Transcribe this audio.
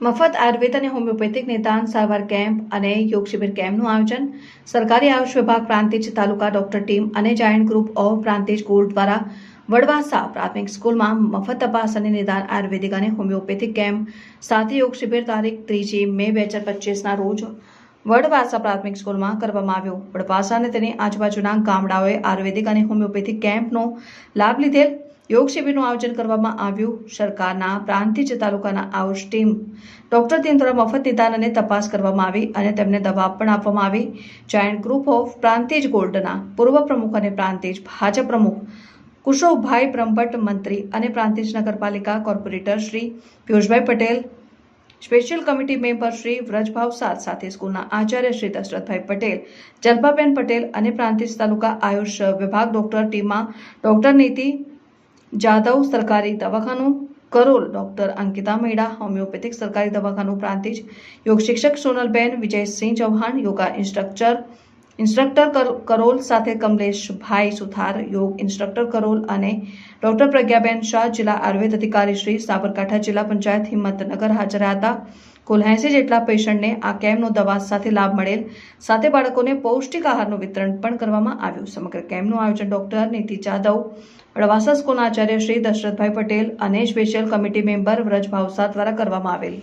મફત આયુર્વેદ અને હોમિયોપેથિક નિદાન સારવાર કેમ્પ અને યોગ શિબિર કેમ્પનું આયોજન સરકારી આયુષ વિભાગ પ્રાંતિજ તાલુકા ડોક્ટર ટીમ અને giant group of Prantij gold દ્વારા વડવાસા પ્રાથમિક સ્કૂલમાં મફત તપાસ અને નિદાન આયુર્વેદિક અને હોમિયોપેથિક કેમ્પ સાથે યોગ શિબિર તારીખ 3 મે 2025ના રોજ વડવાસા પ્રાથમિક સ્કૂલમાં કરવામાં આવ્યું। વડવાસા અને તેની આજુબાજુના ગામડાઓએ આયુર્વેદિક અને હોમિયોપેથિક કેમ્પનો લાભ લીધેલ યોગ શિબિરનું આયોજન કરવામાં આવ્યું। સરકારના પ્રાંતિજ તાલુકાના આયુષ ટીમ ડોક્ટર ટીમ દ્વારા મફત નિદાન અને તપાસ કરવામાં આવી અને તેમને દવા પણ આપવામાં આવી। જાયન્ટ ગ્રુપ ઓફ પ્રાંતિજ ગોલ્ડના પૂર્વ પ્રમુખ અને પ્રાંતિજ ભાજપ પ્રમુખ કુશોભાઈ બ્રહ્મભટ્ટ, મંત્રી અને પ્રાંતિજ નગરપાલિકા corporator Shri Piyushbhai Patel, special committee member Shri Vrajbhavsad સાથે સ્કૂલના આચાર્ય શ્રી દશરથભાઈ પટેલ, જલ્પાબેન પટેલ અને પ્રાંતિજ તાલુકા આયુષ વિભાગ ડોક્ટર ટીમમાં ડોક્ટર નીતિ જાદવ, સરકારી દવાખાનું કરોલ ડોક્ટર અંકિતા મેડા, હોમિયોપેથિક સરકારી દવાખાનું પ્રાંતિજ, યોગ શિક્ષક સોનલબેન વિજયસિંહ ચૌહાણ, યોગા ઇન્સ્ટ્રક્ટર કરોલ સાથે કમલેશભાઈ સુથાર, યોગ ઇન્સ્ટ્રક્ટર કરોલ અને ડોક્ટર પ્રજ્ઞાબેન શાહ, જિલ્લા આયુર્વેદ અધિકારી શ્રી સાબરકાંઠા, જિલ્લા પંચાયત હિંમતનગર હાજર હતા। કુલ 80 જેટલા પેશન્ટને આ કેમ્પનો દવા સાથે લાભ મળેલ, સાથે બાળકોને પૌષ્ટિક આહારનું વિતરણ પણ કરવામાં આવ્યું। સમગ્ર કેમ્પનું આયોજન ડોક્ટર નીતિ જાદવ, વડવાસા સ્કૂલના આચાર્ય શ્રી દશરથભાઈ પટેલ અને સ્પેશિયલ કમિટી મેમ્બર વ્રજભાવસાદ દ્વારા કરવામાં આવેલ।